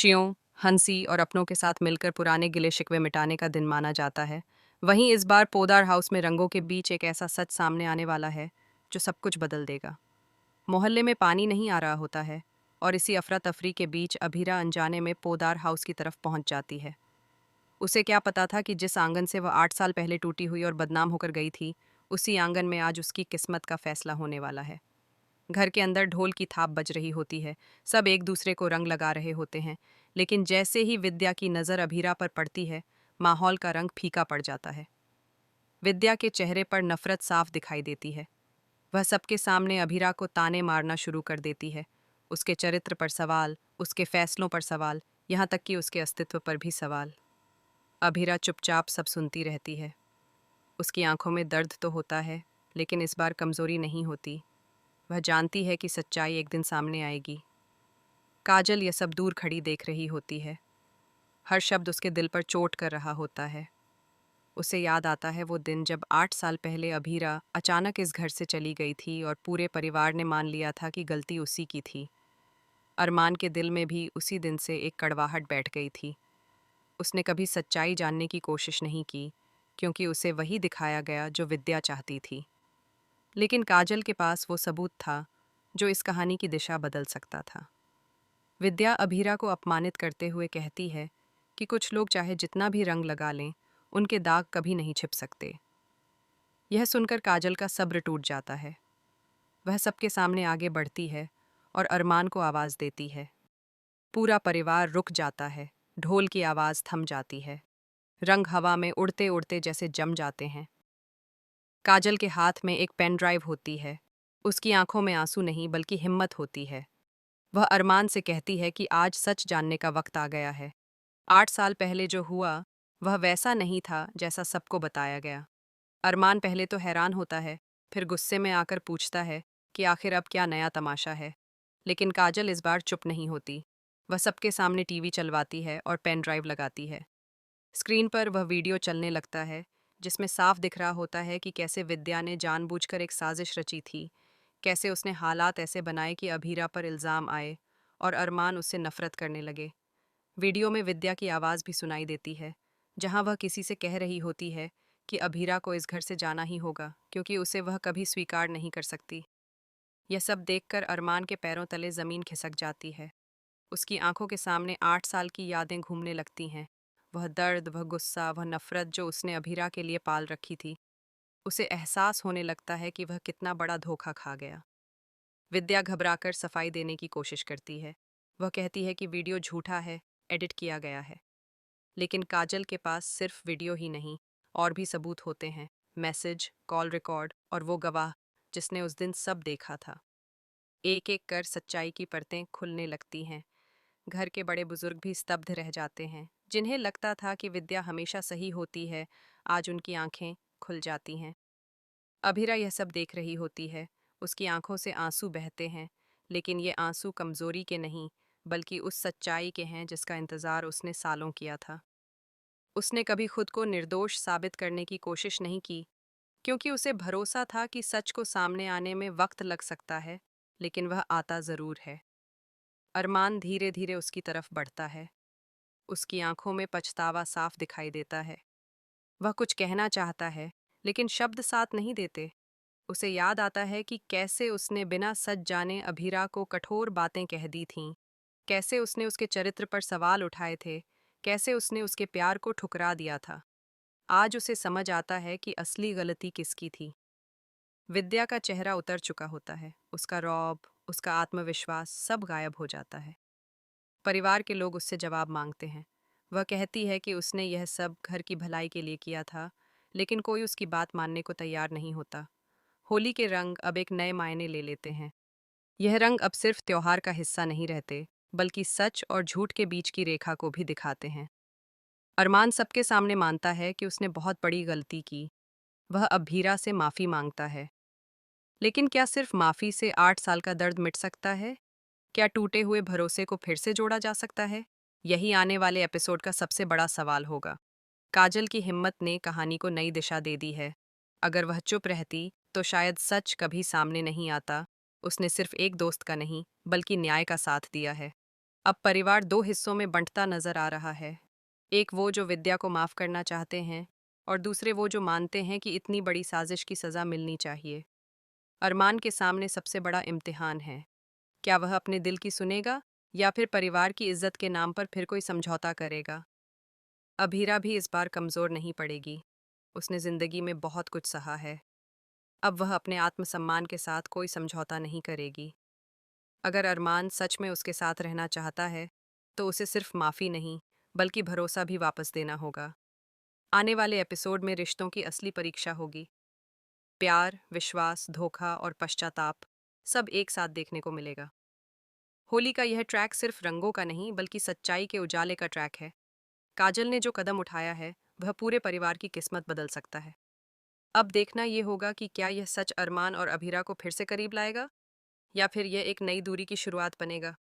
खुशियों, हंसी और अपनों के साथ मिलकर पुराने गिले शिकवे मिटाने का दिन माना जाता है। वहीं इस बार पोदार हाउस में रंगों के बीच एक ऐसा सच सामने आने वाला है जो सब कुछ बदल देगा। मोहल्ले में पानी नहीं आ रहा होता है और इसी अफरा तफरी के बीच अभीरा अनजाने में पोदार हाउस की तरफ पहुंच जाती है। उसे क्या पता था कि जिस आंगन से वह 8 साल पहले टूटी हुई और बदनाम होकर गई थी, उसी आंगन में आज उसकी किस्मत का फैसला होने वाला है। घर के अंदर ढोल की थाप बज रही होती है, सब एक दूसरे को रंग लगा रहे होते हैं, लेकिन जैसे ही विद्या की नज़र अभीरा पर पड़ती है, माहौल का रंग फीका पड़ जाता है। विद्या के चेहरे पर नफरत साफ दिखाई देती है। वह सबके सामने अभीरा को ताने मारना शुरू कर देती है। उसके चरित्र पर सवाल, उसके फैसलों पर सवाल, यहाँ तक कि उसके अस्तित्व पर भी सवाल। अभीरा चुपचाप सब सुनती रहती है। उसकी आंखों में दर्द तो होता है, लेकिन इस बार कमजोरी नहीं होती। वह जानती है कि सच्चाई एक दिन सामने आएगी। काजल यह सब दूर खड़ी देख रही होती है। हर शब्द उसके दिल पर चोट कर रहा होता है। उसे याद आता है वो दिन जब 8 साल पहले अभीरा अचानक इस घर से चली गई थी और पूरे परिवार ने मान लिया था कि गलती उसी की थी। अरमान के दिल में भी उसी दिन से एक कड़वाहट बैठ गई थी। उसने कभी सच्चाई जानने की कोशिश नहीं की, क्योंकि उसे वही दिखाया गया जो विद्या चाहती थी। लेकिन काजल के पास वो सबूत था जो इस कहानी की दिशा बदल सकता था। विद्या अभीरा को अपमानित करते हुए कहती है कि कुछ लोग चाहे जितना भी रंग लगा लें, उनके दाग कभी नहीं छिप सकते। यह सुनकर काजल का सब्र टूट जाता है। वह सबके सामने आगे बढ़ती है और अरमान को आवाज़ देती है। पूरा परिवार रुक जाता है, ढोल की आवाज़ थम जाती है, रंग हवा में उड़ते उड़ते जैसे जम जाते हैं। काजल के हाथ में एक पेन ड्राइव होती है। उसकी आंखों में आंसू नहीं बल्कि हिम्मत होती है। वह अरमान से कहती है कि आज सच जानने का वक्त आ गया है। 8 साल पहले जो हुआ, वह वैसा नहीं था जैसा सबको बताया गया। अरमान पहले तो हैरान होता है, फिर गुस्से में आकर पूछता है कि आखिर अब क्या नया तमाशा है। लेकिन काजल इस बार चुप नहीं होती। वह सबके सामने टीवी चलवाती है और पेन ड्राइव लगाती है। स्क्रीन पर वह वीडियो चलने लगता है, जिसमें साफ दिख रहा होता है कि कैसे विद्या ने जानबूझकर एक साजिश रची थी, कैसे उसने हालात ऐसे बनाए कि अभीरा पर इल्ज़ाम आए और अरमान उससे नफरत करने लगे। वीडियो में विद्या की आवाज़ भी सुनाई देती है, जहां वह किसी से कह रही होती है कि अभीरा को इस घर से जाना ही होगा, क्योंकि उसे वह कभी स्वीकार नहीं कर सकती। यह सब देखकर अरमान के पैरों तले ज़मीन खिसक जाती है। उसकी आंखों के सामने 8 साल की यादें घूमने लगती हैं। वह दर्द, वह गुस्सा, वह नफरत जो उसने अभीरा के लिए पाल रखी थी। उसे एहसास होने लगता है कि वह कितना बड़ा धोखा खा गया। विद्या घबराकर सफाई देने की कोशिश करती है। वह कहती है कि वीडियो झूठा है, एडिट किया गया है। लेकिन काजल के पास सिर्फ वीडियो ही नहीं, और भी सबूत होते हैं। मैसेज, कॉल रिकॉर्ड और वो गवाह जिसने उस दिन सब देखा था। एक एक कर सच्चाई की परतें खुलने लगती हैं। घर के बड़े बुजुर्ग भी स्तब्ध रह जाते हैं। जिन्हें लगता था कि विद्या हमेशा सही होती है, आज उनकी आंखें खुल जाती हैं। अभीरा यह सब देख रही होती है। उसकी आंखों से आंसू बहते हैं, लेकिन ये आंसू कमजोरी के नहीं, बल्कि उस सच्चाई के हैं जिसका इंतजार उसने सालों किया था। उसने कभी खुद को निर्दोष साबित करने की कोशिश नहीं की, क्योंकि उसे भरोसा था कि सच को सामने आने में वक्त लग सकता है, लेकिन वह आता जरूर है। अरमान धीरे धीरे उसकी तरफ बढ़ता है। उसकी आंखों में पछतावा साफ दिखाई देता है। वह कुछ कहना चाहता है, लेकिन शब्द साथ नहीं देते। उसे याद आता है कि कैसे उसने बिना सच जाने अभीरा को कठोर बातें कह दी थीं, कैसे उसने उसके चरित्र पर सवाल उठाए थे, कैसे उसने उसके प्यार को ठुकरा दिया था। आज उसे समझ आता है कि असली गलती किसकी थी। विद्या का चेहरा उतर चुका होता है, उसका रौब, उसका आत्मविश्वास सब गायब हो जाता है। परिवार के लोग उससे जवाब मांगते हैं। वह कहती है कि उसने यह सब घर की भलाई के लिए किया था, लेकिन कोई उसकी बात मानने को तैयार नहीं होता। होली के रंग अब एक नए मायने ले लेते हैं। यह रंग अब सिर्फ त्योहार का हिस्सा नहीं रहते, बल्कि सच और झूठ के बीच की रेखा को भी दिखाते हैं। अरमान सबके सामने मानता है कि उसने बहुत बड़ी गलती की। वह अब भीरा से माफ़ी मांगता है। लेकिन क्या सिर्फ माफ़ी से 8 साल का दर्द मिट सकता है? क्या टूटे हुए भरोसे को फिर से जोड़ा जा सकता है? यही आने वाले एपिसोड का सबसे बड़ा सवाल होगा। काजल की हिम्मत ने कहानी को नई दिशा दे दी है। अगर वह चुप रहती, तो शायद सच कभी सामने नहीं आता। उसने सिर्फ एक दोस्त का नहीं, बल्कि न्याय का साथ दिया है। अब परिवार दो हिस्सों में बंटता नजर आ रहा है। एक वो जो विद्या को माफ करना चाहते हैं और दूसरे वो जो मानते हैं कि इतनी बड़ी साजिश की सजा मिलनी चाहिए। अरमान के सामने सबसे बड़ा इम्तिहान है। क्या वह अपने दिल की सुनेगा या फिर परिवार की इज्जत के नाम पर फिर कोई समझौता करेगा? अभीरा भी इस बार कमजोर नहीं पड़ेगी। उसने जिंदगी में बहुत कुछ सहा है। अब वह अपने आत्मसम्मान के साथ कोई समझौता नहीं करेगी। अगर अरमान सच में उसके साथ रहना चाहता है तो उसे सिर्फ माफी नहीं बल्कि भरोसा भी वापस देना होगा। आने वाले एपिसोड में रिश्तों की असली परीक्षा होगी। प्यार, विश्वास, धोखा और पश्चाताप सब एक साथ देखने को मिलेगा। होली का यह ट्रैक सिर्फ रंगों का नहीं बल्कि सच्चाई के उजाले का ट्रैक है। काजल ने जो कदम उठाया है वह पूरे परिवार की किस्मत बदल सकता है। अब देखना ये होगा कि क्या यह सच अरमान और अभीरा को फिर से करीब लाएगा या फिर यह एक नई दूरी की शुरुआत बनेगा।